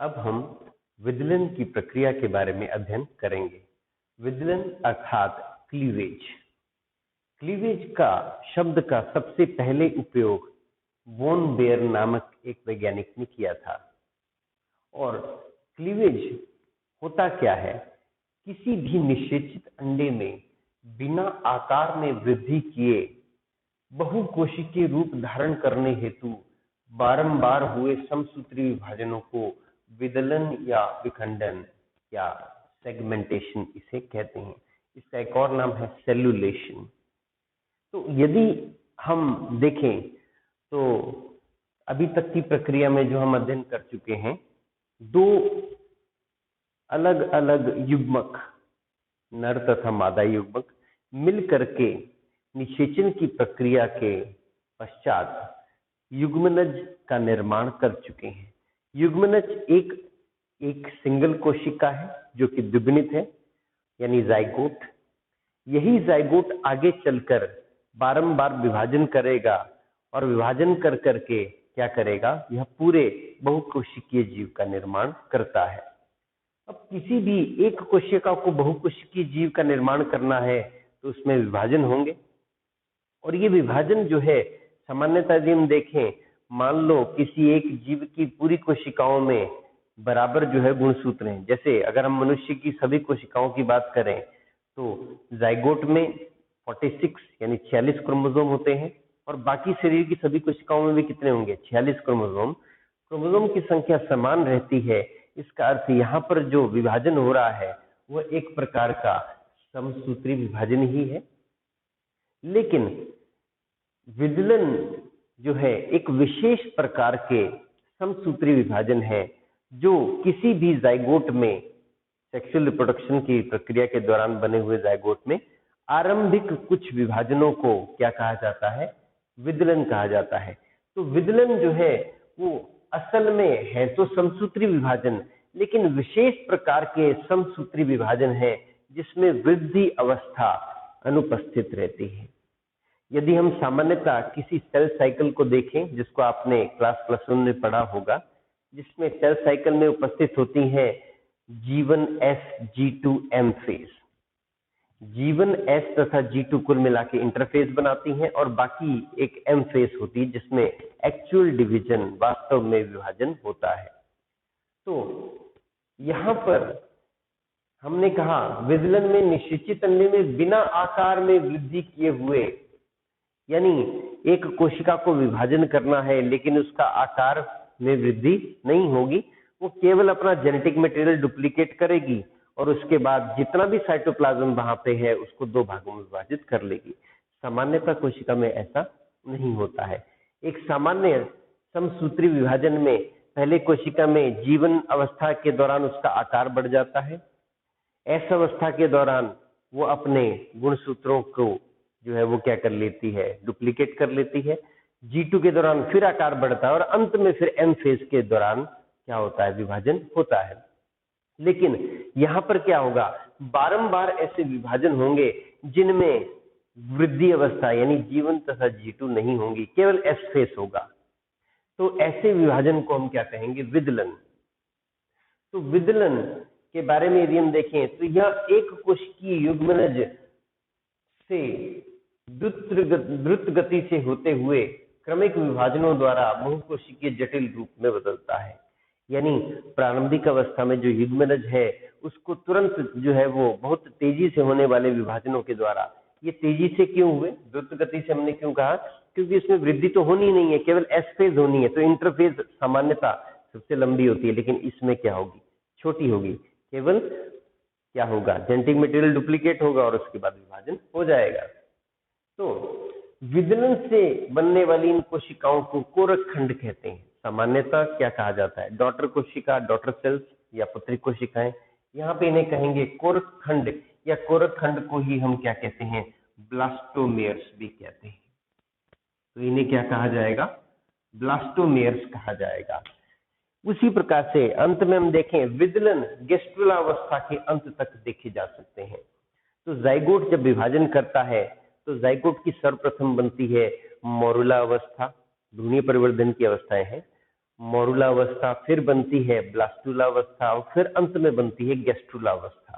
अब हम विदलन की प्रक्रिया के बारे में अध्ययन करेंगे। विदलन अर्थात क्लीवेज। क्लीवेज का शब्द का सबसे पहले उपयोग वॉन बेयर नामक एक वैज्ञानिक ने किया था। और क्लीवेज होता क्या है? किसी भी निषेचित अंडे में बिना आकार में वृद्धि किए बहुकोशिकीय रूप धारण करने हेतु बारंबार हुए समसूत्री विभाजनों को विदलन या विखंडन या सेगमेंटेशन इसे कहते हैं। इसका एक और नाम है सेल्यूलेशन। तो यदि हम देखें तो अभी तक की प्रक्रिया में जो हम अध्ययन कर चुके हैं, दो अलग अलग युग्मक, नर तथा मादा युग्मक मिल करके निषेचन की प्रक्रिया के पश्चात युग्मनज का निर्माण कर चुके हैं। युग्मनज एक सिंगल कोशिका है जो कि द्विगुणित है, यानी जाइगोट। यही जाइगोट आगे चलकर बारंबार विभाजन करेगा और विभाजन कर करके क्या करेगा? यह पूरे बहुकोशिकीय जीव का निर्माण करता है। अब किसी भी एक कोशिका को बहुकोशिकीय जीव का निर्माण करना है तो उसमें विभाजन होंगे, और ये विभाजन जो है सामान्यतः यदि हम देखें, मान लो किसी एक जीव की पूरी कोशिकाओं में बराबर जो है गुणसूत्र हैं। जैसे अगर हम मनुष्य की सभी कोशिकाओं की बात करें तो जाइगोट में 46 यानी 46 क्रोमोसोम होते हैं, और बाकी शरीर की सभी कोशिकाओं में भी कितने होंगे? 46 क्रोमोसोम। क्रोमोसोम की संख्या समान रहती है। इसका अर्थ यहाँ पर जो विभाजन हो रहा है वह एक प्रकार का समसूत्री विभाजन ही है। लेकिन विदलन जो है एक विशेष प्रकार के समसूत्री विभाजन है जो किसी भी जाइगोट में, सेक्सुअल रिप्रोडक्शन की प्रक्रिया के दौरान बने हुए जाइगोट में आरंभिक कुछ विभाजनों को क्या कहा जाता है? विदलन कहा जाता है। तो विदलन जो है वो असल में है तो समसूत्री विभाजन, लेकिन विशेष प्रकार के समसूत्री विभाजन है जिसमें वृद्धि अवस्था अनुपस्थित रहती है। यदि हम सामान्यतः किसी सेल साइकिल को देखें, जिसको आपने क्लास +1 में पढ़ा होगा, जिसमें सेल साइकिल में उपस्थित होती है G1 S G2 M phase. G1 S तथा G2 कुल मिला के इंटरफेज बनाती हैं, और बाकी एक M फेज होती है जिसमें एक्चुअल डिवीजन, वास्तव में विभाजन होता है। तो यहाँ पर हमने कहा विदलन में निषेचित अंडे में बिना आकार में वृद्धि किए हुए, यानी एक कोशिका को विभाजन करना है लेकिन उसका आकार में वृद्धि नहीं होगी। वो केवल अपना जेनेटिक मटेरियल डुप्लीकेट करेगी और उसके बाद जितना भी साइटोप्लाज्म वहां पे है उसको दो भागों में विभाजित कर लेगी। सामान्यतः कोशिका में ऐसा नहीं होता है। एक सामान्य समसूत्री विभाजन में पहले कोशिका में जीवन अवस्था के दौरान उसका आकार बढ़ जाता है। एस अवस्था के दौरान वो अपने गुणसूत्रों को जो है वो क्या कर लेती है? डुप्लीकेट कर लेती है। G2 के दौरान फिर आकार बढ़ता है और अंत में फिर M फेज के दौरान क्या होता है? विभाजन होता है। लेकिन यहाँ पर क्या होगा? बारंबार ऐसे विभाजन होंगे जिनमें वृद्धि अवस्था यानी G1 तथा G2 नहीं होंगी, केवल S फेज होगा। तो ऐसे विभाजन को हम क्या कहेंगे? विदलन। तो विदलन के बारे में यदि हम देखें तो यह एक कोशिकीय युग्मनज से द्रुत गति से होते हुए क्रमिक विभाजनों द्वारा बहुकोशिकीय जटिल रूप में बदलता है। यानी प्रारंभिक अवस्था में जो युग्मनज है उसको तुरंत जो है वो बहुत तेजी से होने वाले विभाजनों के द्वारा, ये तेजी से क्यों हुए? द्रुत गति से हमने क्यों कहा? क्योंकि इसमें वृद्धि तो होनी नहीं है, केवल एस फेज होनी है। तो इंटरफेज सामान्यतः सबसे लंबी होती है, लेकिन इसमें क्या होगी? छोटी होगी। केवल क्या होगा? जेनेटिक मटेरियल डुप्लीकेट होगा और उसके बाद विभाजन हो जाएगा। तो विदलन से बनने वाली इन कोशिकाओं को कोरक खंड कहते हैं। सामान्यतः क्या कहा जाता है? डॉटर कोशिका, डॉटर सेल्स या पुत्री कोशिकाएं। यहाँ पे इन्हें कहेंगे कोरक खंड, या कोरक खंड को ही हम क्या कहते हैं? ब्लास्टोमेयर्स भी कहते हैं। तो इन्हें क्या कहा जाएगा? ब्लास्टोमेयर्स कहा जाएगा। उसी प्रकार से अंत में हम देखें विदलन गेस्ट्रुला अवस्था के अंत तक देखे जा सकते हैं। तो जाइगोट जब विभाजन करता है तो जाइगोट की सर्वप्रथम बनती है मोरुला अवस्था, भ्रूणीय परिवर्धन की अवस्थाएं हैं। मोरुला अवस्था, फिर बनती है ब्लास्टुला अवस्था और फिर अंत में बनती है गैस्ट्रुला अवस्था।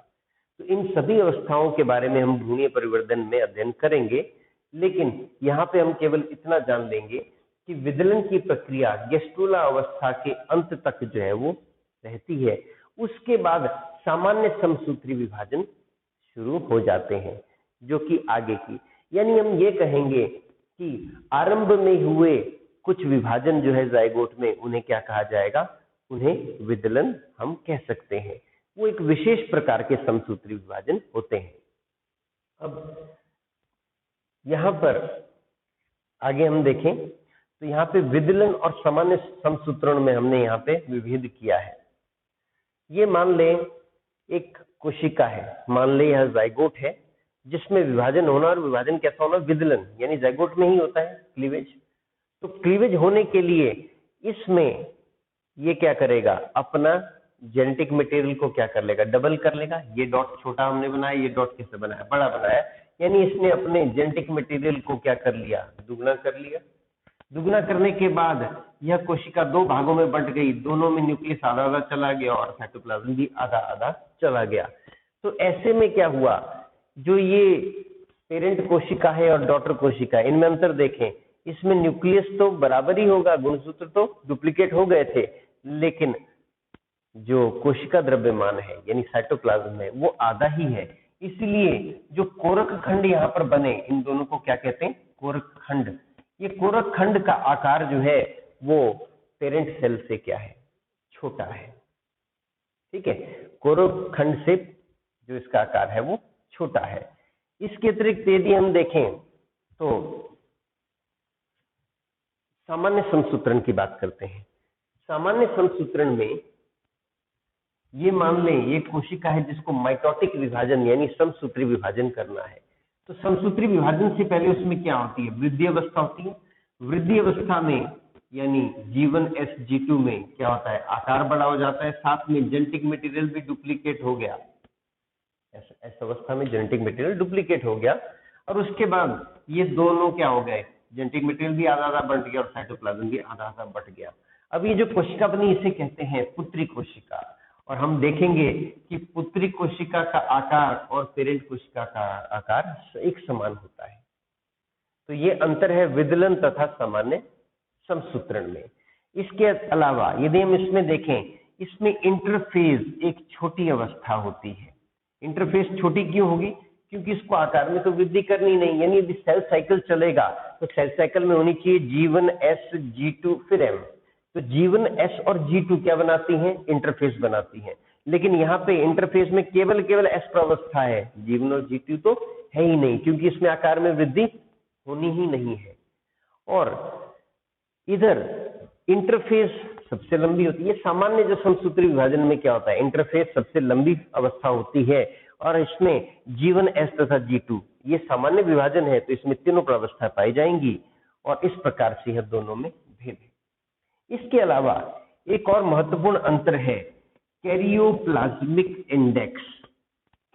तो इन सभी अवस्थाओं के बारे में हम भ्रूणीय परिवर्धन में अध्ययन करेंगे, लेकिन यहाँ पे हम केवल इतना जान लेंगे कि विदलन की प्रक्रिया गैस्ट्रुला अवस्था के अंत तक जो है वो रहती है। उसके बाद सामान्य समसूत्री विभाजन शुरू हो जाते हैं, जो कि आगे की, यानी हम ये कहेंगे कि आरंभ में हुए कुछ विभाजन जो है जाइगोट में, उन्हें क्या कहा जाएगा, उन्हें विदलन हम कह सकते हैं। वो एक विशेष प्रकार के समसूत्री विभाजन होते हैं। अब यहां पर आगे हम देखें तो यहाँ पे विदलन और सामान्य समसूत्रण में हमने यहाँ पे विभेद किया है। ये मान लें एक कोशिका है, मान लें यह जाइगोट है जिसमें विभाजन होना, और विभाजन कैसा होना, विदलन, यानी जाइगोट में ही होता है क्लीवेज। तो क्लीवेज होने के लिए इसमें ये क्या करेगा, अपना जेनेटिक मटेरियल को क्या कर लेगा, डबल कर लेगा। ये डॉट छोटा हमने बनाया, ये डॉट कैसे बनाया, बड़ा बनाया, यानी इसने अपने जेनेटिक मटेरियल को क्या कर लिया, दुगना कर लिया। दुगना करने के बाद यह कोशिका दो भागों में बंट गई, दोनों में न्यूक्लियस आधा आधा चला गया और साइटोप्लाज्म भी आधा आधा चला गया। तो ऐसे में क्या हुआ, जो ये पेरेंट कोशिका है और डॉटर कोशिका, इनमें अंतर देखें। इसमें न्यूक्लियस तो बराबर ही होगा, गुणसूत्र तो डुप्लीकेट हो गए थे, लेकिन जो कोशिका द्रव्यमान है यानी साइटोप्लाज्म है वो आधा ही है। इसलिए जो कोरक खंड यहाँ पर बने, इन दोनों को क्या कहते हैं, कोरक खंड। ये कोरक खंड का आकार जो है वो पेरेंट सेल से क्या है, छोटा है। ठीक है, कोरक खंड से जो इसका आकार है वो छोटा है। इसके अतिरिक्त यदि हम देखें तो सामान्य समसूत्रण की बात करते हैं। सामान्य समसूत्रण में ये मान लें ये कोशिका है जिसको माइटोटिक विभाजन यानी समसूत्री विभाजन करना है। तो समसूत्री विभाजन से पहले उसमें क्या होती है, वृद्धि अवस्था होती है। वृद्धि अवस्था में यानी G1 S G2 में क्या होता है, आकार बड़ा हो जाता है, साथ में जेनेटिक मटेरियल भी डुप्लीकेट हो गया। ऐसा अवस्था में जेनेटिक मटेरियल डुप्लीकेट हो गया और उसके बाद ये दोनों क्या हो गए, जेनेटिक मटेरियल भी आधा आधा बंट गया और साइटोप्लाज्म भी आधा आधा बंट गया। अब ये जो कोशिका बनी इसे कहते हैं पुत्री कोशिका, और हम देखेंगे कि पुत्री कोशिका का आकार और पेरेंट कोशिका का आकार एक समान होता है। तो ये अंतर है विदलन तथा सामान्य समसूत्रण में। इसके अलावा यदि हम इसमें देखें, इसमें इंटरफेज एक छोटी अवस्था होती है। इंटरफेस छोटी क्यों होगी, क्योंकि इसको आकार में तो वृद्धि करनी नहीं, यानी यदि सेल साइकिल चलेगा तो सेल साइकिल में होनी चाहिए G1 S G2 फिर M। तो G1 S और G2 क्या बनाती हैं, इंटरफेस बनाती हैं। लेकिन यहाँ पे इंटरफेस में केवल S प्रावस्था है, G1 और G2 तो है ही नहीं, क्योंकि इसमें आकार में वृद्धि होनी ही नहीं है। और इधर इंटरफेस सबसे लंबी होती है। सामान्य जो समसूत्री विभाजन में क्या होता है, इंटरफेस सबसे लंबी अवस्था होती है और इसमें G1 S तथा G2 ये सामान्य विभाजन है, तो इसमें तीनों प्रावस्था पाई जाएंगी और इस प्रकार से यह दोनों में भेद है। इसके अलावा एक और महत्वपूर्ण अंतर है karyoplasmic index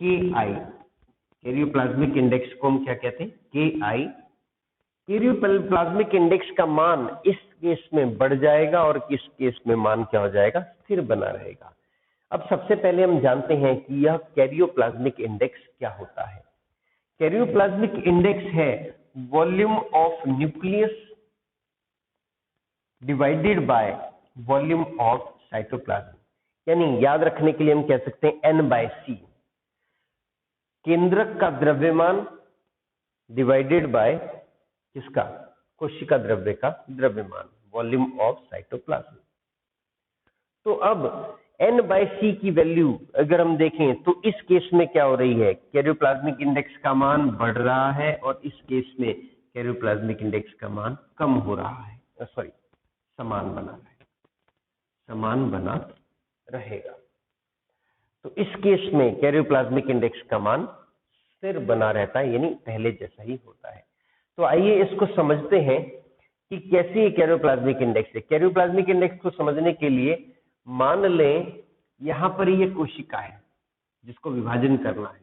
KI। Karyoplasmic index को हम क्या कहते हैं, KI। कैरियोप्लाज्मिक इंडेक्स का मान इस केस में बढ़ जाएगा और इस केस में मान क्या हो जाएगा, स्थिर बना रहेगा। अब सबसे पहले हम जानते हैं कि यह कैरियोप्लाज्मिक इंडेक्स क्या होता है। कैरियोप्लाज्मिक इंडेक्स है volume of nucleus divided by volume of cytoplasm, यानी याद रखने के लिए हम कह सकते हैं N/C, केंद्रक का द्रव्यमान डिवाइडेड बाय किसका, कोशिका द्रव्य का द्रव्यमान, वॉल्यूम ऑफ साइटोप्लाज्म। तो अब N/C की वैल्यू अगर हम देखें तो इस केस में क्या हो रही है, कैरियोप्लाज्मिक इंडेक्स का मान बढ़ रहा है और इस केस में कैरियोप्लाज्मिक इंडेक्स का मान कम हो रहा है, समान बना रहेगा, समान बना रहेगा। तो इस केस में कैरियोप्लाज्मिक इंडेक्स का मान स्थिर बना रहता है, यानी पहले जैसा ही होता है। तो आइए इसको समझते हैं कि कैसे ये कैरियोप्लाज्मिक इंडेक्स है। कैरियोप्लाज्मिक इंडेक्स को समझने के लिए मान लें यहां पर ये कोशिका है जिसको विभाजन करना है,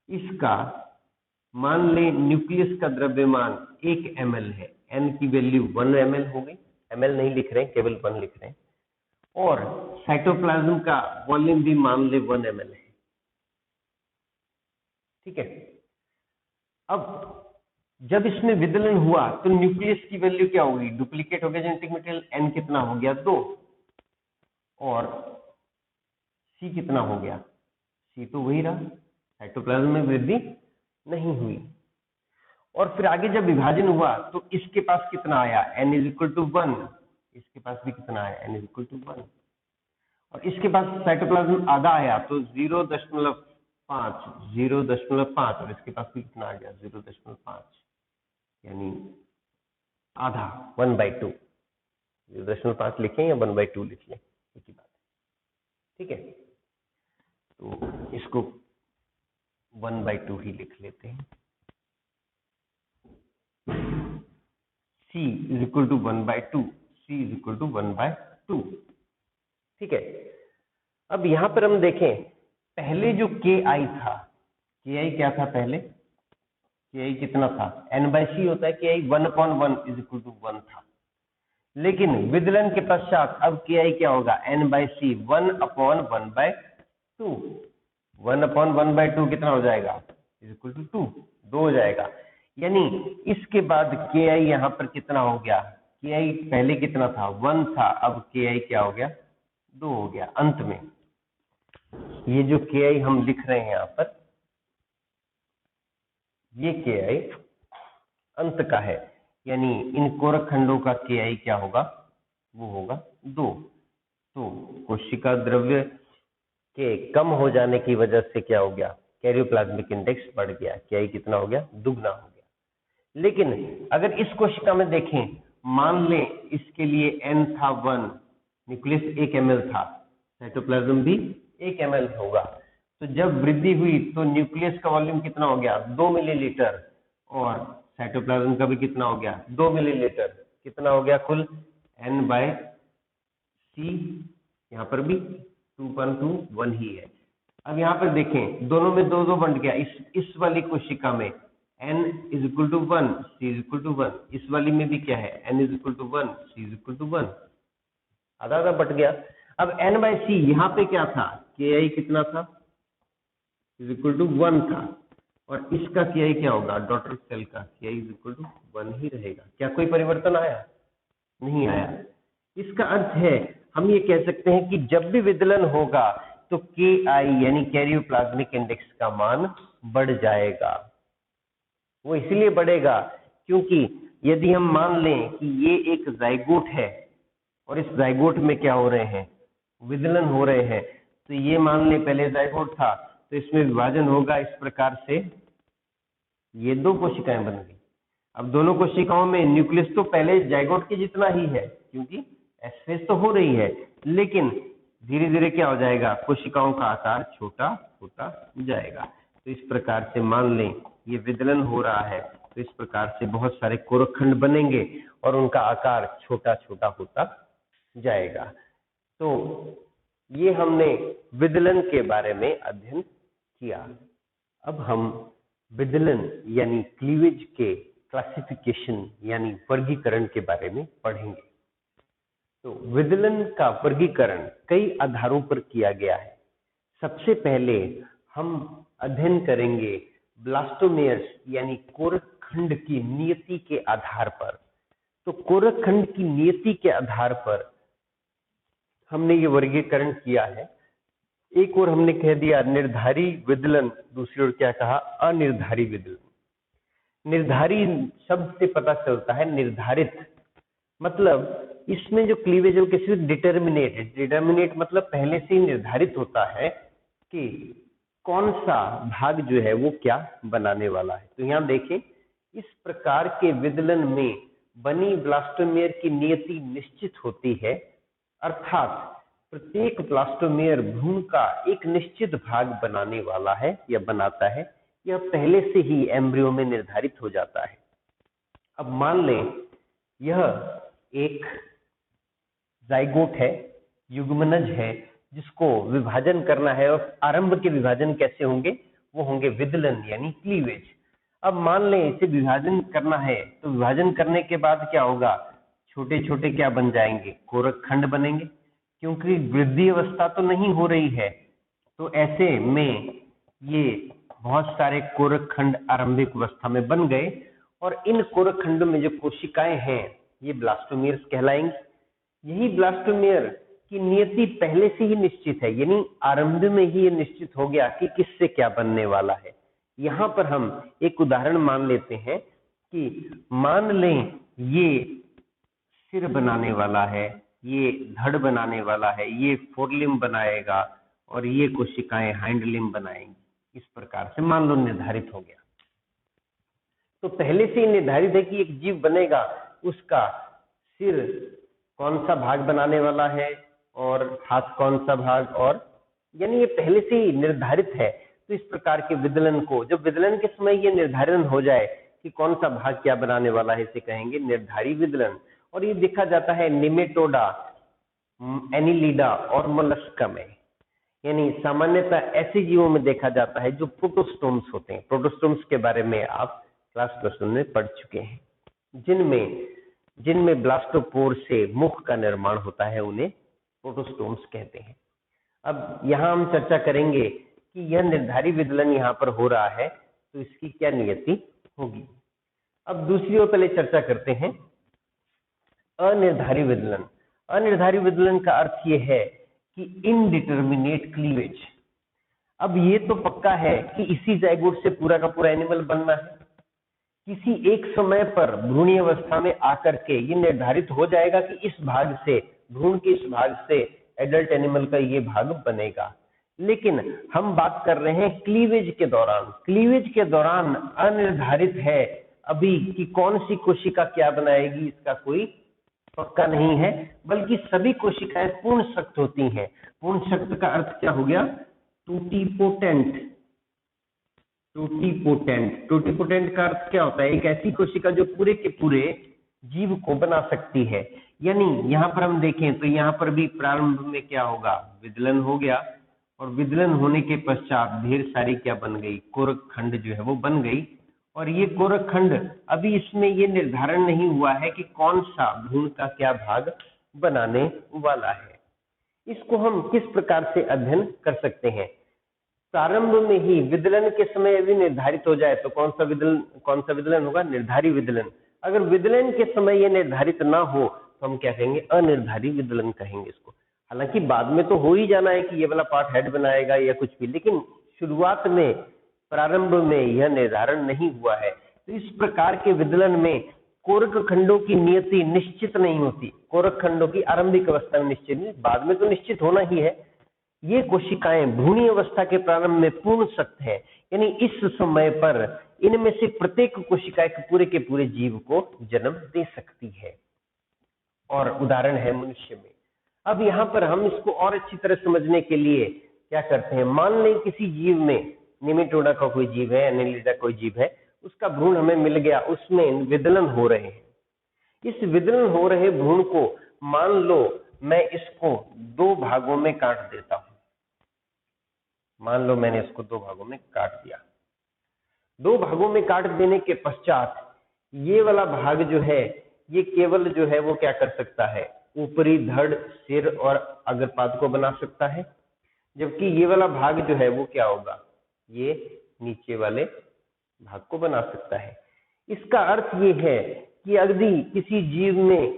इसका मान लें न्यूक्लियस का द्रव्यमान 1 ml है, N की वैल्यू 1 ml हो गई, ml नहीं लिख रहे हैं, केवल 1 लिख रहे हैं। और साइटोप्लाज्म का वॉल्यूम भी मान ले 1 ml है। ठीक है। अब जब इसमें विदलन हुआ तो न्यूक्लियस की वैल्यू क्या होगी, डुप्लीकेट हो गया जेनेटिक मटेरियल, एन कितना हो गया 2, और सी कितना हो गया, सी तो वही रहा, साइटोप्लाज्म में वृद्धि नहीं हुई। और फिर आगे जब विभाजन हुआ तो इसके पास कितना आया, n इज इक्वल टू 1, इसके पास भी कितना आया, n इज इक्वल टू 1, और इसके पास साइटोप्लाज्म आधा आया तो 0.5 और इसके पास भी कितना आ गया 0.5, यानी आधा 1/2। 0.5 लिखें या 1/2 लिख लें, एक ही बात है। ठीक है, तो इसको 1/2 ही लिख लेते हैं। C is equal to 1/2, C is equal to 1/2। ठीक है। अब यहां पर हम देखें, पहले जो Ki था, Ki क्या था पहले, Ki कितना था, n/c होता है, Ki 1/1 इज इक्वल टू 1 था। लेकिन विदलन के पश्चात अब Ki क्या होगा, n/c 1/1/2, 1/1/2 कितना हो जाएगा, इज इक्वल टू 2 हो जाएगा। यानी इसके बाद Ki यहाँ पर कितना हो गया, Ki पहले कितना था 1 था, अब Ki क्या हो गया 2 हो गया। अंत में ये जो Ki हम लिख रहे हैं यहाँ पर, ये Ki अंत का है, यानी इन कोरक खंडों का Ki क्या होगा, वो होगा 2। तो कोशिका द्रव्य के कम हो जाने की वजह से क्या हो गया, कैरियोप्लाज्मिक इंडेक्स बढ़ गया, Ki कितना हो गया, दुगना हो गया। लेकिन अगर इस कोशिका में देखें, मान लें इसके लिए n था 1, न्यूक्लियस 1 ml था, साइटोप्लाज्म भी 1 ml होगा, तो जब वृद्धि हुई तो न्यूक्लियस का वॉल्यूम कितना हो गया 2 मिलीलीटर, और साइटोप्लाज्म का भी कितना हो गया 2 मिलीलीटर, कितना हो गया कुल n/c, यहाँ पर भी 2.1 ही है। अब यहाँ पर देखें, दोनों में 2 बंट गया, इस वाली कोशिका में n is equal to 1, c is equal to 1, इस वाली में भी क्या है, n is equal to 1, c is equal to 1, आधा आधा बट गया। अब n/c यहाँ पे क्या था, Ki कितना था, इज इक्वल टू 1 था, और इसका Ki क्या होगा, डॉटर सेल का Ki इज इक्वल टू 1 ही रहेगा। क्या कोई परिवर्तन आया, नहीं आया। इसका अर्थ है, हम ये कह सकते हैं कि जब भी विदलन होगा तो Ki यानी कैरियोप्लाज्मिक इंडेक्स का मान बढ़ जाएगा। वो इसलिए बढ़ेगा क्योंकि यदि हम मान लें कि ये एक जाइगोट है और इस जाइगोट में क्या हो रहे हैं, विदलन हो रहे हैं, तो ये मान लें पहले जाइगोट था तो इसमें विभाजन होगा इस प्रकार से, ये 2 कोशिकाएं बन गई। अब दोनों कोशिकाओं में न्यूक्लियस तो पहले जाइगोट के जितना ही है, क्योंकि एस फेज तो हो रही है, लेकिन धीरे धीरे क्या हो जाएगा, कोशिकाओं का आकार छोटा होता जाएगा। तो इस प्रकार से मान लें ये विदलन हो रहा है, तो इस प्रकार से बहुत सारे कोरकखंड बनेंगे और उनका आकार छोटा छोटा होता जाएगा। तो ये हमने विदलन के बारे में अध्ययन किया। अब हम विदलन यानी क्लीवेज के क्लासिफिकेशन यानी वर्गीकरण के बारे में पढ़ेंगे। तो विदलन का वर्गीकरण कई आधारों पर किया गया है। सबसे पहले हम अध्ययन करेंगे ब्लास्टोमेयर्स यानी कोरकखंड की नियति के आधार पर। तो कोरकखंड की नियति के आधार पर हमने ये वर्गीकरण किया है। एक और हमने कह दिया निर्धारी विदलन, दूसरी ओर क्या कहा, अनिर्धारी विदलन। निर्धारी शब्द से पता चलता है निर्धारित, मतलब इसमें जो क्लीवेज है किसी डिटर्मिनेट है। डिटर्मिनेट मतलब पहले से ही निर्धारित होता है कि कौन सा भाग जो है वो क्या बनाने वाला है। तो यहाँ देखें, इस प्रकार के विदलन में बनी ब्लास्टोमेयर की नियति निश्चित होती है, अर्थात प्रत्येक ब्लास्टोमेयर भ्रूण का एक निश्चित भाग बनाने वाला है या बनाता है, यह पहले से ही एम्ब्रियो में निर्धारित हो जाता है। अब मान लें यह एक जाइगोट है, युग्मनज है, जिसको विभाजन करना है, और आरंभ के विभाजन कैसे होंगे, वो होंगे विदलन यानी क्लीवेज। अब मान लें इसे विभाजन करना है, तो विभाजन करने के बाद क्या होगा, छोटे छोटे क्या बन जाएंगे, कोरकखंड बनेंगे, क्योंकि वृद्धि अवस्था तो नहीं हो रही है, तो ऐसे में ये बहुत सारे कोरक खंड आरंभिक अवस्था में बन गए और इन कोरक खंडों में जो कोशिकाएं हैं ये ब्लास्टोमियर्स कहलाएंगी। यही ब्लास्टोमियर की नियति पहले से ही निश्चित है, यानी आरंभ में ही ये निश्चित हो गया कि किससे क्या बनने वाला है। यहाँ पर हम एक उदाहरण मान लेते हैं कि मान लें ये सिर बनाने वाला है, ये धड़ बनाने वाला है, ये फोरलिम्ब बनाएगा और ये कोशिकाएं हाइंड लिम्ब बनाएंगी। इस प्रकार से मान लो निर्धारित हो गया। तो पहले से ही निर्धारित है कि एक जीव बनेगा, उसका सिर कौन सा भाग बनाने वाला है और हाथ कौन सा भाग, और यानी ये पहले से ही निर्धारित है। तो इस प्रकार के विदलन को, जब विदलन के समय ये निर्धारण हो जाए कि कौन सा भाग क्या बनाने वाला है, इसे कहेंगे निर्धारी विदलन। और ये देखा जाता है निमेटोडा, एनिलिडा और मोलस्का में, यानी सामान्यतः ऐसे जीवों में देखा जाता है जो प्रोटोस्टोम्स होते हैं। प्रोटोस्टोम्स के बारे में आप क्लास +1 में पढ़ चुके हैं, जिनमें ब्लास्टोपोर से मुख का निर्माण होता है, उन्हें प्रोटोस्टोम्स कहते हैं। अब यहाँ हम चर्चा करेंगे कि यह निर्धारी विदलन यहाँ पर हो रहा है तो इसकी क्या नियति होगी। अब दूसरी ओर पहले चर्चा करते हैं अनिर्धारी विदलन। अनिर्धारी विदलन का अर्थ ये है कि इनडिटर्मिनेट क्लीवेज। अब ये तो पक्का है कि इसी जाइगोट से पूरा का पूरा एनिमल बनना है। किसी एक समय पर भ्रूणीय अवस्था में आकर के ये निर्धारित हो जाएगा कि इस भाग से, भ्रूण के इस भाग से एडल्ट एनिमल का ये भाग बनेगा। लेकिन हम बात कर रहे हैं क्लीवेज के दौरान। क्लीवेज के दौरान अनिर्धारित है अभी कि कौन सी कोशिका क्या बनाएगी, इसका कोई पक्का नहीं है, बल्कि सभी कोशिकाएं पूर्ण शक्त होती हैं। पूर्ण शक्त का अर्थ क्या हो गया? टोटीपोटेंट। टोटीपोटेंट का अर्थ क्या होता है? एक ऐसी कोशिका जो पूरे के पूरे जीव को बना सकती है। यानी यहाँ पर हम देखें तो यहाँ पर भी प्रारंभ में क्या होगा? विदलन हो गया, और विदलन होने के पश्चात ढेर सारी क्या बन गई? कोरक खंड जो है वो बन गई। और ये कोरक खंड, अभी इसमें ये निर्धारण नहीं हुआ है कि कौन सा भ्रूण का क्या भाग बनाने वाला है। इसको हम किस प्रकार से अध्ययन कर सकते हैं? प्रारंभ में ही विदलन के समय यदि निर्धारित हो जाए तो कौन सा विदलन होगा? निर्धारी विदलन। अगर विदलन के समय ये निर्धारित ना हो तो हम क्या कहेंगे? अनिर्धारी विदलन कहेंगे इसको। हालांकि बाद में तो हो ही जाना है कि ये वाला पार्ट हेड बनाएगा या कुछ भी, लेकिन शुरुआत में, प्रारंभ में यह निर्धारण नहीं हुआ है। तो इस प्रकार के विदलन में कोरक खंडों की नियति निश्चित नहीं होती। कोरक खंडों की आरंभिक अवस्था में निश्चित नहीं, बाद में तो निश्चित होना ही है। ये कोशिकाएं भ्रूणी अवस्था के प्रारंभ में पूर्ण शक्त है, यानी इस समय पर इनमें से प्रत्येक कोशिका पूरे के पूरे जीव को जन्म दे सकती है। और उदाहरण है मनुष्य में। अब यहाँ पर हम इसको और अच्छी तरह समझने के लिए क्या करते हैं? मान लें किसी जीव में, निमेटोडा का कोई जीव है, एनिलिडा कोई जीव है, उसका भ्रूण हमें मिल गया, उसमें विदलन हो रहे हैं। इस विदलन हो रहे भ्रूण को मान लो मैं इसको 2 भागों में काट देता हूं। मान लो मैंने इसको 2 भागों में काट दिया। 2 भागों में काट देने के पश्चात ये वाला भाग जो है, ये केवल जो है वो क्या कर सकता है? ऊपरी धड़, सिर और अग्रपाद को बना सकता है, जबकि ये वाला भाग जो है वो क्या होगा? ये नीचे वाले भाग को बना सकता है। इसका अर्थ ये है कि यदि किसी जीव में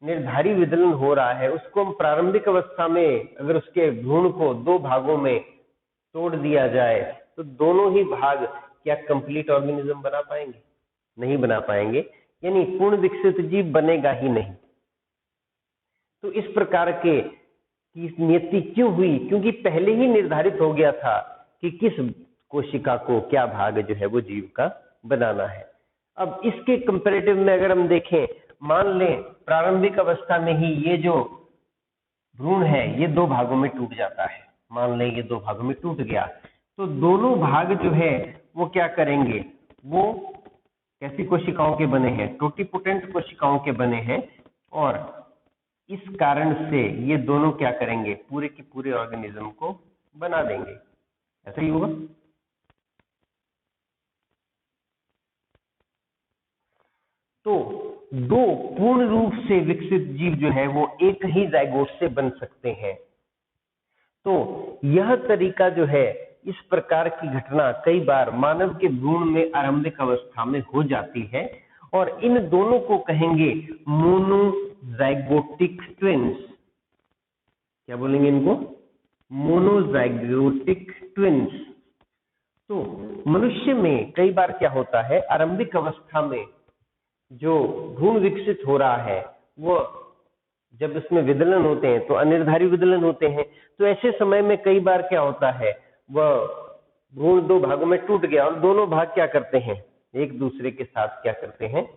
निर्धारी विदलन हो रहा है, उसको हम प्रारंभिक अवस्था में अगर उसके भ्रूण को 2 भागों में तोड़ दिया जाए तो दोनों ही भाग क्या कंप्लीट ऑर्गेनिज्म बना पाएंगे? नहीं बना पाएंगे, यानी पूर्ण विकसित जीव बनेगा ही नहीं। तो इस प्रकार के की नियति क्यों हुई? क्योंकि पहले ही निर्धारित हो गया था कि किस कोशिका को क्या भाग जो है वो जीव का बनाना है। अब इसके कंपैरेटिव में अगर हम देखें, मान लें प्रारंभिक अवस्था में ही ये जो भ्रूण है ये 2 भागों में टूट जाता है। मान लें ये 2 भागों में टूट गया, तो दोनों भाग जो है वो क्या करेंगे? वो कैसी कोशिकाओं के बने हैं? टोटीपोटेंट कोशिकाओं के बने हैं, और इस कारण से ये दोनों क्या करेंगे? पूरे के पूरे ऑर्गेनिज्म को बना देंगे। ऐसा ही होगा। तो दो पूर्ण रूप से विकसित जीव जो है वो एक ही जाइगोट से बन सकते हैं। तो यह तरीका जो है, इस प्रकार की घटना कई बार मानव के भ्रूण में आरंभिक अवस्था में हो जाती है और इन दोनों को कहेंगे मोनोजाइगोटिक ट्विन्स। क्या बोलेंगे इनको? Monozygotic twins. तो मनुष्य में कई बार क्या होता है, आरंभिक अवस्था में जो भ्रूण विकसित हो रहा है वो जब इसमें विदलन होते हैं तो अनिर्धारी विदलन होते हैं। तो ऐसे समय में कई बार क्या होता है, वह भ्रूण दो भागों में टूट गया और दोनों भाग क्या करते हैं, एक दूसरे के साथ क्या करते हैं,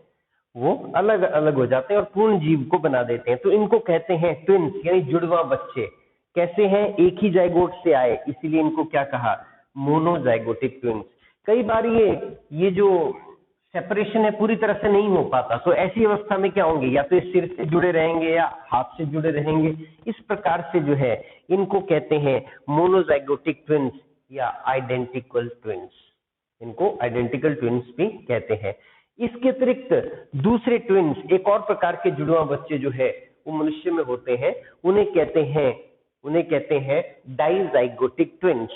वो अलग अलग हो जाते हैं और पूर्ण जीव को बना देते हैं। तो इनको कहते हैं ट्विन्स, यानी जुड़वा बच्चे। कैसे हैं? एक ही जाइगोट से आए, इसीलिए इनको क्या कहा, मोनोजाइगोटिक ट्विन्स। कई बार ये जो सेपरेशन है पूरी तरह से नहीं हो पाता, तो ऐसी अवस्था में क्या होंगे, या तो सिर से जुड़े रहेंगे या हाथ से जुड़े रहेंगे। इस प्रकार से जो है इनको कहते हैं मोनोजाइगोटिक ट्विन्स या आइडेंटिकल ट्विन्स। इनको आइडेंटिकल ट्विन्स भी कहते हैं। इसके अतिरिक्त दूसरे ट्विन्स, एक और प्रकार के जुड़वा बच्चे जो है वो मनुष्य में होते हैं, उन्हें कहते हैं डाइजाइगोटिक ट्विन्स।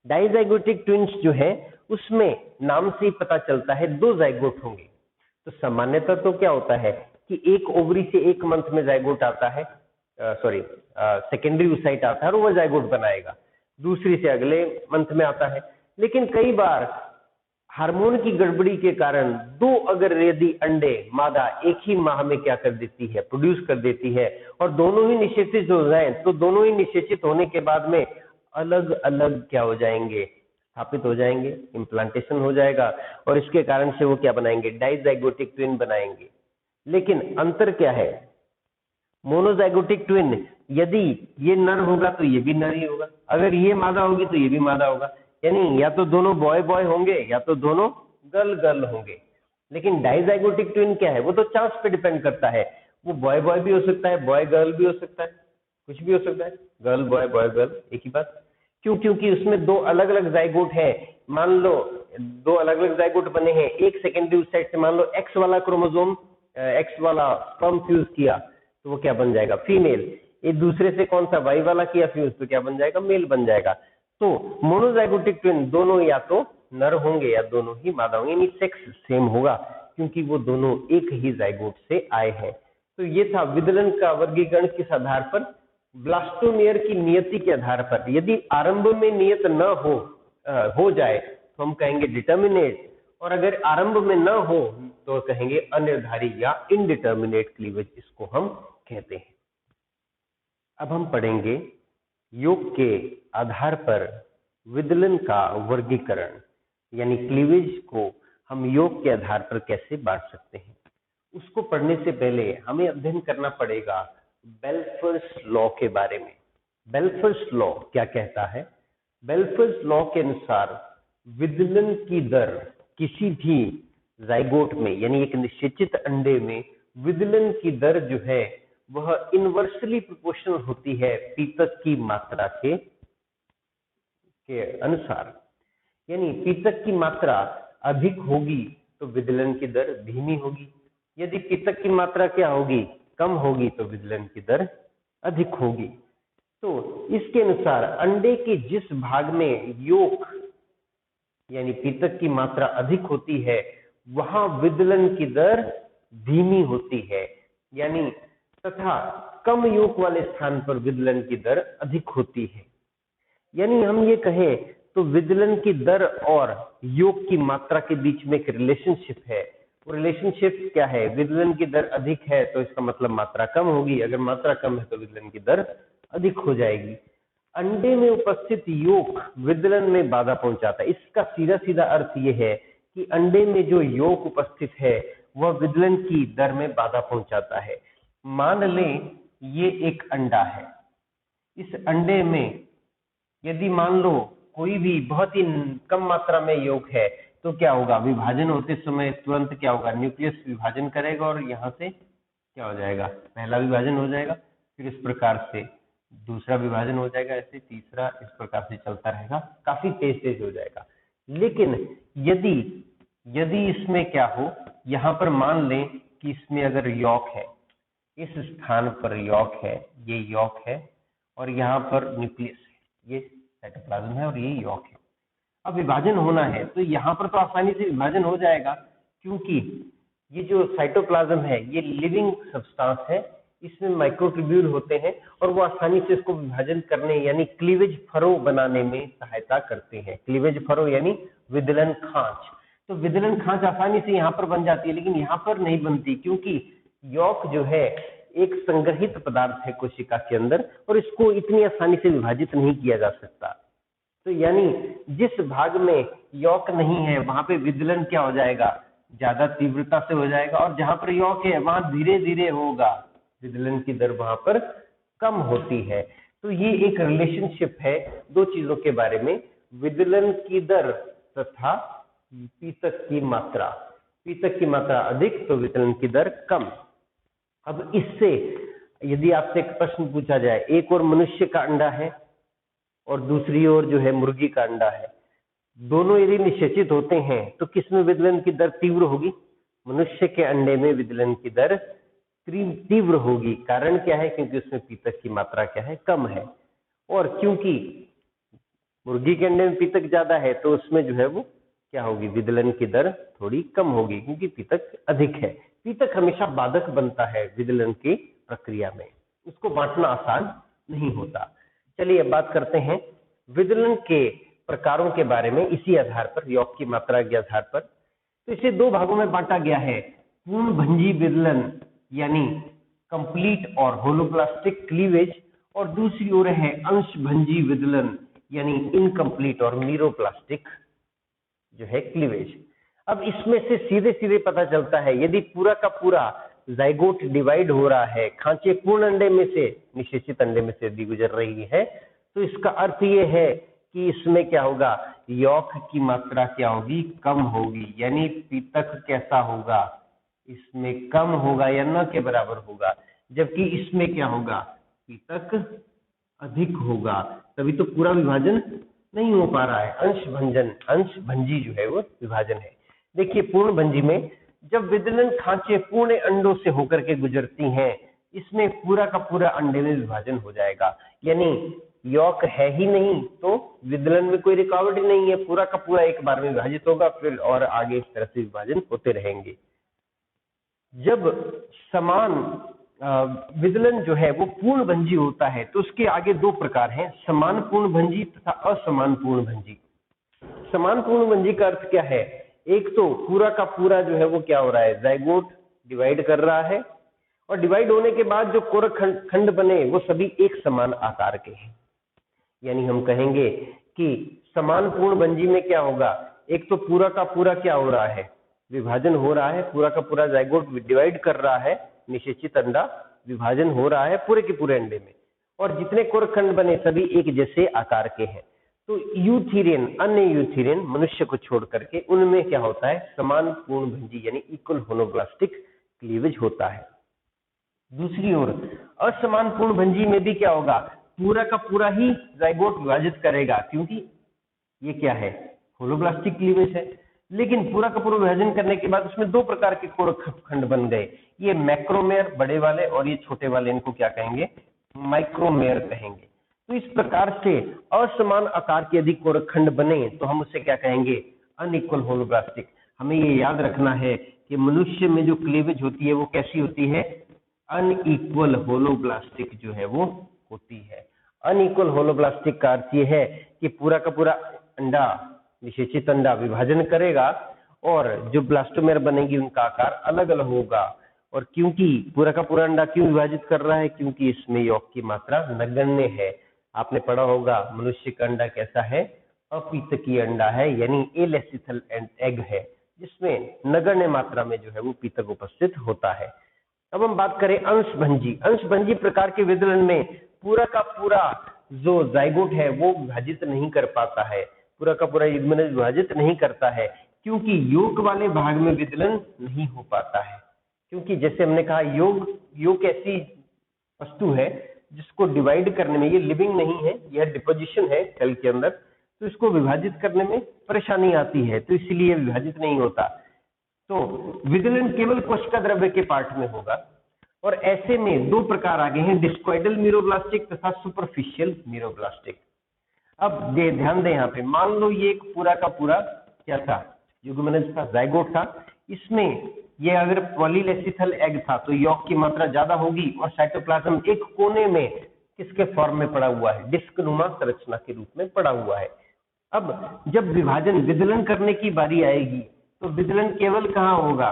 डाइजाइगोटिक ट्विन्स जो है उसमें नाम से ही पता चलता है दो जाइगोट होंगे। तो सामान्यतः तो क्या होता है कि एक ओवरी से एक मंथ में जाइगोट आता है, सेकेंडरी ओसाइट आता है और वह जाइगोट बनाएगा, दूसरी से अगले मंथ में आता है। लेकिन कई बार हार्मोन की गड़बड़ी के कारण दो अगर यदि अंडे मादा एक ही माह में क्या कर देती है, प्रोड्यूस कर देती है, और दोनों ही निषेचित हो जाएं, तो दोनों ही निषेचित होने के बाद में अलग अलग क्या हो जाएंगे, स्थापित हो जाएंगे, इम्प्लांटेशन हो जाएगा और इसके कारण से वो क्या बनाएंगे, डाइजाइगोटिक ट्विन बनाएंगे। लेकिन अंतर क्या है, मोनोजाइगोटिक ट्विन यदि ये नर होगा तो ये भी नर ही होगा, अगर ये मादा होगी तो ये भी मादा होगा, यानी या तो दोनों बॉय बॉय होंगे या तो दोनों गर्ल गर्ल होंगे। लेकिन डाइजाइगोटिक ट्विन क्या है, वो तो चांस पे डिपेंड करता है, वो बॉय बॉय भी हो सकता है, बॉय गर्ल भी हो सकता है, कुछ भी हो सकता है, गर्ल बॉय बॉय गर्ल एक ही बात। क्यों? क्योंकि उसमें दो अलग अलग जाइगोट है। मान लो दो अलग अलग जाइगोट बने हैं, एक सेकेंडरी साइड से मान लो एक्स वाला क्रोमोसोम, एक्स वाला स्पर्म फ्यूज किया तो वो क्या बन जाएगा, फीमेल। एक दूसरे से कौन सा वाई वाला किया फ्यूज तो क्या बन जाएगा, मेल बन जाएगा। तो मोनोजाइगोटिक ट्विन दोनों या तो नर होंगे या दोनों ही मादा होंगे, यानी सेक्स सेम होगा क्योंकि वो दोनों एक ही जाइगोट से आए हैं। तो ये था विदलन का वर्गीकरण किस आधार पर, ब्लास्टोमेयर की नियति के आधार पर। यदि आरंभ में नियत न हो जाए तो हम कहेंगे डिटर्मिनेट, और अगर आरंभ में न हो तो कहेंगे अनिर्धारी या इनडिटर्मिनेट क्लीवेज, इसको हम कहते हैं। अब हम पढ़ेंगे योग के आधार पर विदलन का वर्गीकरण, यानी क्लीवेज को हम योग के आधार पर कैसे बांट सकते हैं। उसको पढ़ने से पहले हमें अध्ययन करना पड़ेगा बेल्फर्स लॉ के बारे में। बेल्फर्स लॉ क्या कहता है? बेल्फर्स लॉ के अनुसार विदलन की दर किसी भी जाइगोट में, यानी एक निषेचित अंडे में विदलन की दर जो है वह इनवर्सली प्रोपोर्शनल होती है पीतक की मात्रा के अनुसार। यानी पीतक की मात्रा अधिक होगी तो विदलन की दर धीमी होगी, यदि पीतक की मात्रा क्या होगी, कम होगी तो विदलन की दर अधिक होगी। तो इसके अनुसार अंडे के जिस भाग में योग यानी पीतक की मात्रा अधिक होती है वहां विदलन की दर धीमी होती है, यानी तथा कम योग वाले स्थान पर विदलन की दर अधिक होती है। यानी हम ये कहें तो विदलन की दर और योग की मात्रा के बीच में एक रिलेशनशिप है। वो रिलेशनशिप क्या है, विदलन की दर अधिक है तो इसका मतलब मात्रा कम होगी, अगर मात्रा कम है तो विदलन की दर अधिक हो जाएगी। अंडे में उपस्थित योग विदलन में बाधा पहुंचाता है। इसका सीधा सीधा अर्थ यह है कि अंडे में जो योग उपस्थित है वह विदलन की दर में बाधा पहुंचाता है। मान लें ये एक अंडा है, इस अंडे में यदि मान लो कोई भी बहुत ही कम मात्रा में योग है तो क्या होगा, विभाजन होते समय तुरंत क्या होगा, न्यूक्लियस विभाजन करेगा और यहाँ से क्या हो जाएगा, पहला विभाजन हो जाएगा, फिर इस प्रकार से दूसरा विभाजन हो जाएगा, ऐसे तीसरा, इस प्रकार से चलता रहेगा, काफी तेज तेज हो जाएगा। लेकिन यदि इसमें क्या हो, यहाँ पर मान लें कि इसमें अगर यॉक है, इस स्थान पर यॉक है, ये यॉक है और यहाँ पर न्यूक्लियस है, ये साइटोप्लाज्म है और ये यॉक है। अब विभाजन होना है तो यहाँ पर तो आसानी से विभाजन हो जाएगा, क्योंकि ये जो साइटोप्लाज्म है ये लिविंग सब्सटेंस है, इसमें माइक्रोट्यूब्यूल होते हैं और वो आसानी से इसको विभाजन करने यानी क्लीवेज फरो बनाने में सहायता करते हैं। क्लीवेज फरो यानी विदलन खांच। तो विदलन खांच आसानी से यहाँ पर बन जाती है, लेकिन यहाँ पर नहीं बनती, क्योंकि यॉक जो है एक संग्रहित पदार्थ है कोशिका के अंदर और इसको इतनी आसानी से विभाजित नहीं किया जा सकता। तो यानी जिस भाग में यॉक नहीं है वहां पे विदलन क्या हो जाएगा, ज्यादा तीव्रता से हो जाएगा, और जहां पर यॉक है वहां धीरे धीरे होगा, विदलन की दर वहां पर कम होती है। तो ये एक रिलेशनशिप है दो चीजों के बारे में, विदलन की दर तथा पीतक की मात्रा। पीतक की मात्रा अधिक तो विदलन की दर कम। अब इससे यदि आपसे एक प्रश्न पूछा जाए, एक और मनुष्य का अंडा है और दूसरी ओर जो है मुर्गी का अंडा है, दोनों यदि निषेचित होते हैं तो किसमें विदलन की दर तीव्र होगी? मनुष्य के अंडे में विदलन की दर तीव्र होगी। कारण क्या है? क्योंकि उसमें पीतक की मात्रा क्या है, कम है। और क्योंकि मुर्गी के अंडे में पीतक ज्यादा है तो उसमें जो है वो क्या होगी, विदलन की दर थोड़ी कम होगी, क्योंकि पीतक अधिक है। पीतक हमेशा बाधक बनता है विदलन की प्रक्रिया में, उसको बांटना आसान नहीं होता। चलिए अब बात करते हैं विदलन के प्रकारों के बारे में, इसी आधार पर, यॉक की मात्रा के आधार पर। तो इसे दो भागों में बांटा गया है, पूर्ण भंजी विदलन यानी कंप्लीट और होलोब्लास्टिक क्लीवेज, और दूसरी ओर है अंश भंजी विदलन यानी इनकम्प्लीट और मीरोप्लास्टिक जो है क्लीवेज। अब इसमें से सीधे सीधे पता चलता है, यदि पूरा का पूरा जाइगोट डिवाइड हो रहा है, खांचे पूर्ण अंडे में से निषेचित अंडे में से यदि गुजर रही है, तो इसका अर्थ ये है कि इसमें क्या होगा, यॉक की मात्रा क्या होगी, कम होगी। यानी पीतक कैसा होगा, इसमें कम होगा या न के बराबर होगा, जबकि इसमें क्या होगा, पीतक अधिक होगा। तभी तो पूरा विभाजन नहीं हो पा रहा है। अंश भंजी जो है वो विभाजन है। देखिए पूर्ण भंजी में जब विदलन खांचे पूर्ण अंडों से होकर के गुजरती हैं, इसमें पूरा का पूरा अंडे में विभाजन हो जाएगा। यानी यॉक है ही नहीं तो विदलन में कोई रुकावट ही नहीं है, पूरा का पूरा एक बार में विभाजित होगा, फिर और आगे इस तरह से विभाजन होते रहेंगे। जब समान विदलन जो है वो पूर्ण भंजी होता है तो उसके आगे दो प्रकार हैं, समान पूर्ण भंजी तथा असमान पूर्ण भंजी। समान पूर्ण भंजी का अर्थ क्या है, एक तो पूरा का पूरा जो है वो क्या हो रहा है, जाइगोट डिवाइड कर रहा है, और डिवाइड होने के बाद जो कोरक खंड बने वो सभी एक समान आकार के हैं। यानी हम कहेंगे कि समान पूर्ण भंजी में क्या होगा, एक तो पूरा का पूरा क्या हो रहा है, विभाजन हो रहा है, पूरा का पूरा जाइगोट डिवाइड कर रहा है, निषेचित अंडा विभाजन हो रहा है पूरे के पूरे अंडे में, और जितने कोरक खंड बने सभी एक जैसे आकार के हैं। तो यूथेरियन, अन्य यूथेरियन मनुष्य को छोड़ करके उनमें क्या होता है, समान पूर्ण भंजी यानी इक्वल होलोब्लास्टिक क्लीवेज होता है। दूसरी ओर असमान पूर्ण भंजी में भी क्या होगा, पूरा का पूरा ही जाइगोट विभाजित करेगा, क्योंकि ये क्या है, होलोब्लास्टिक क्लीवेज है। लेकिन पूरा का पूरा विभाजन करने के बाद उसमें दो प्रकार के कोरक खंड बन गए, ये मैक्रोमेयर बड़े वाले और ये छोटे वाले, इनको क्या कहेंगे, माइक्रोमेयर कहेंगे। तो इस प्रकार से असमान आकार के यदि कोरक खंड बने तो हम उसे क्या कहेंगे, अनइक्वल होलोब्लास्टिक। हमें ये याद रखना है कि मनुष्य में जो क्लीवेज होती है वो कैसी होती है, अनइक्वल होलोब्लास्टिक जो है वो होती है। अनइक्वल होलोब्लास्टिक का अर्थ ये है कि पूरा का पूरा अंडा, निषेचित अंडा विभाजन करेगा और जो ब्लास्टोमेर बनेगी उनका आकार अलग अलग होगा। और क्योंकि पूरा का पूरा अंडा क्यों विभाजित कर रहा है, क्योंकि इसमें यॉक की मात्रा नगण्य है। आपने पढ़ा होगा मनुष्य का अंडा कैसा है, अपीतकीय अंडा है, यानी एलेसिथल एग है, जिसमें नगण्य मात्रा में जो है वो पीतक उपस्थित होता है। अब हम बात करें अंशभंजी। अंशभंजी प्रकार के विदलन में पूरा का पूरा जो जाइगोट है वो विभाजित नहीं कर पाता है, पूरा का पूरा युग्मनज विभाजित नहीं करता है, क्योंकि योग वाले भाग में विदलन नहीं हो पाता है। क्योंकि जैसे हमने कहा योग ऐसी वस्तु है जिसको डिवाइड करने में, ये लिविंग नहीं है, यह डिपोजिशन है सेल के अंदर, तो इसको विभाजित करने में परेशानी आती है, तो इसलिए विभाजित नहीं होता। तो विदलन केवल कोशिका द्रव्य के पार्ट में होगा और ऐसे में दो प्रकार आगे हैं, डिस्कोइडल मीरोब्लास्टिक तथा सुपरफिशियल मीरोब्लास्टिक। अब ध्यान दें यहाँ पे, मान लो ये एक पूरा का पूरा क्या था, युग्मनज था, जाइगोट था। इसमें ये अगर पॉलीलेसिथल एग था तो यॉक की मात्रा ज्यादा होगी और साइटोप्लाज्म एक कोने में किसके फॉर्म में पड़ा हुआ है, डिस्क नुमा संरचना के रूप में पड़ा हुआ है। अब जब विभाजन विदलन करने की बारी आएगी तो विदलन केवल कहाँ होगा,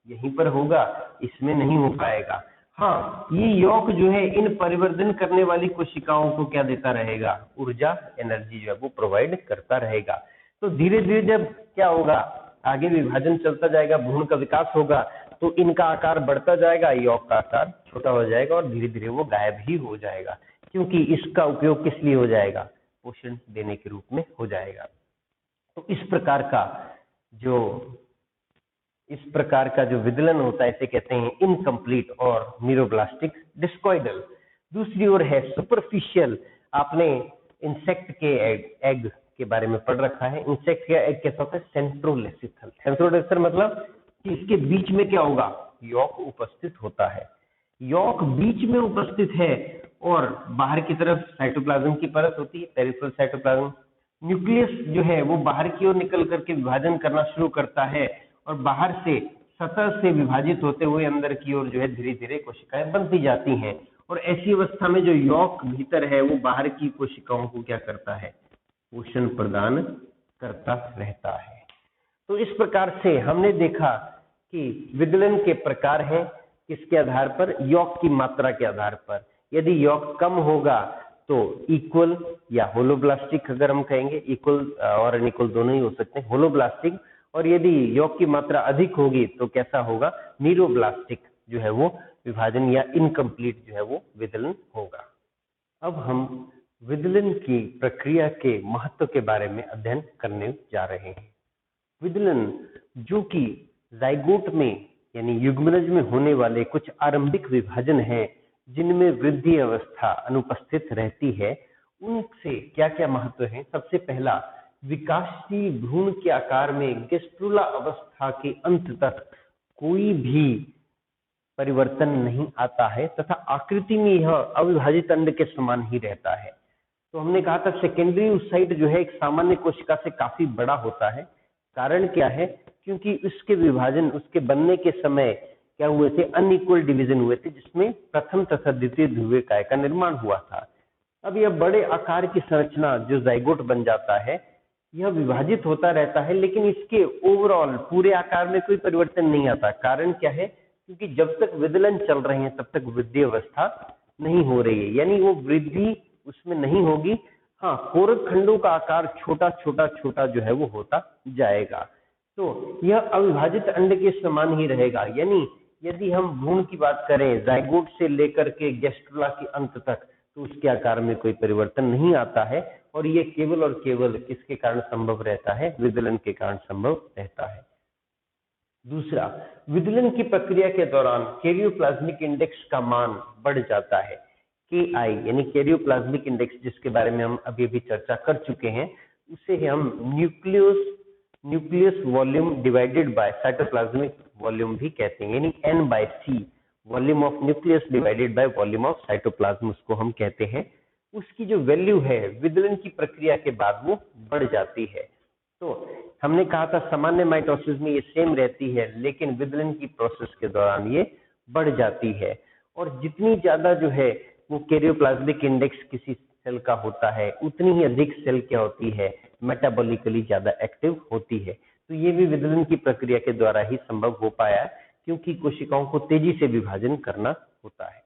यहीं पर होगा, इसमें नहीं हो पाएगा। हाँ, ये यॉक जो है इन परिवर्तन करने वाली कोशिकाओं को क्या देता रहेगा, ऊर्जा, एनर्जी जो है वो प्रोवाइड करता रहेगा। तो धीरे धीरे जब क्या होगा, आगे विभाजन चलता जाएगा, भ्रूण का विकास होगा तो इनका आकार बढ़ता जाएगा, यॉक का आकार छोटा हो जाएगा और धीरे धीरे वो गायब ही हो जाएगा, क्योंकि इसका उपयोग किस लिए हो जाएगा, पोषण देने के रूप में हो जाएगा। तो इस प्रकार का जो विदलन होता है इसे कहते हैं इनकम्प्लीट और मीरोब्लास्टिक डिस्कोइडल। दूसरी ओर है सुपरफिशियल। आपने इंसेक्ट के एग के बारे में पढ़ रखा है। इंसेक्ट का एग कैसा होता है, सेंट्रोलेसिथल। सेंट्रोलेसिथल मतलब कि इसके बीच में क्या होगा, यॉक उपस्थित होता है। यॉक बीच में उपस्थित है और बाहर की तरफ साइटोप्लाज्म की परत होती है, पेरिफेरल साइटोप्लाज्म। न्यूक्लियस जो है वो बाहर की ओर निकल करके विभाजन करना शुरू करता है और बाहर से सतह से विभाजित होते हुए अंदर की ओर जो है धीरे धीरे कोशिकाएं बनती जाती हैं। और ऐसी अवस्था में जो यॉक भीतर है वो बाहर की कोशिकाओं को क्या करता है, पोषण प्रदान करता रहता है। तो इस प्रकार से हमने देखा कि विदलन के प्रकार हैं, किसके आधार पर, यॉक की मात्रा के आधार पर। यदि यॉक कम होगा तो इक्वल या होलोब्लास्टिक, अगर हम कहेंगे इक्वल और अनइक्वल दोनों ही हो सकते हैं, होलोब्लास्टिक। और यदि यॉक की मात्रा अधिक होगी तो कैसा होगा, मीरोब्लास्टिक जो है वो विभाजन या इनकम्प्लीट जो है वो विदलन होगा। अब हम विदलन की प्रक्रिया के महत्व के बारे में अध्ययन करने जा रहे हैं। विदलन जो कि जाइगोट में यानी युग्मनज में होने वाले कुछ आरंभिक विभाजन हैं जिनमें वृद्धि अवस्था अनुपस्थित रहती है, उनसे क्या क्या महत्व है। सबसे पहला, विकासशील भ्रूण के आकार में गैस्ट्रुला अवस्था के अंत तक कोई भी परिवर्तन नहीं आता है तथा आकृति में यह अविभाजित अंड के समान ही रहता है। तो हमने कहा था सेकेंडरी oocyte जो है एक सामान्य कोशिका से काफी बड़ा होता है। कारण क्या है, क्योंकि उसके विभाजन, उसके बनने के समय क्या हुए थे, अनइक्वल डिवीजन हुए थे, जिसमें प्रथम तथा द्वितीय ध्रुवीय का निर्माण हुआ था। अब यह बड़े आकार की संरचना जो जाइगोट बन जाता है, यह विभाजित होता रहता है, लेकिन इसके ओवरऑल पूरे आकार में कोई परिवर्तन नहीं आता। कारण क्या है, क्योंकि जब तक विदलन चल रहे हैं तब तक वृद्धि अवस्था नहीं हो रही है, यानी वो वृद्धि उसमें नहीं होगी। हाँ, कोरक खंडों का आकार छोटा छोटा छोटा जो है वो होता जाएगा। तो यह अविभाजित अंड के समान ही रहेगा। यानी यदि हम भ्रूण की बात करें जाइगोट से लेकर के गैस्ट्रुला के अंत तक, तो उसके आकार में कोई परिवर्तन नहीं आता है और ये केवल और केवल किसके कारण संभव रहता है, विदलन के कारण संभव रहता है। दूसरा, विदलन की प्रक्रिया के दौरान कैरियोप्लाज्मिक इंडेक्स का मान बढ़ जाता है। KI यानी कैरियोप्लाज्मिक इंडेक्स, जिसके बारे में हम अभी अभी चर्चा कर चुके हैं, उसे हम nucleus volume divided by cytoplasmic volume भी कहते हैं, यानी N/C, volume of nucleus divided by volume of cytoplasm, उसको हम कहते हैं। उसकी जो वैल्यू है विदलन की प्रक्रिया के बाद वो बढ़ जाती है। तो हमने कहा था सामान्य माइटोसिस में ये सेम रहती है, लेकिन विदलन की प्रोसेस के दौरान ये बढ़ जाती है। और जितनी ज्यादा जो है वो कैरियोप्लाज्मिक इंडेक्स किसी सेल का होता है, उतनी ही अधिक सेल क्या होती है, मेटाबॉलिकली ज्यादा एक्टिव होती है। तो ये भी विदलन की प्रक्रिया के द्वारा ही संभव हो पाया, क्योंकि कोशिकाओं को तेजी से विभाजन करना होता है।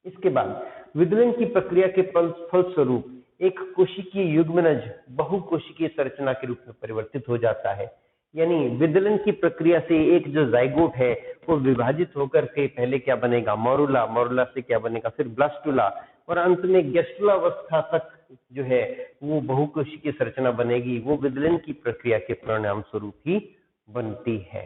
इसके बाद विदलन की प्रक्रिया के फलस्वरूप एक कोशिकीय युग्मनज बहुकोशिकीय संरचना के रूप में परिवर्तित हो जाता है। यानी विदलन की प्रक्रिया से एक जो जाइगोट है वो विभाजित होकर के पहले क्या बनेगा, मोरुला, मोरुला से क्या बनेगा फिर ब्लास्टुला, और अंत में गैस्ट्रुला अवस्था तक जो है वो बहुकोशिकीय संरचना बनेगी। वो विदलन की प्रक्रिया के परिणाम स्वरूप ही बनती है।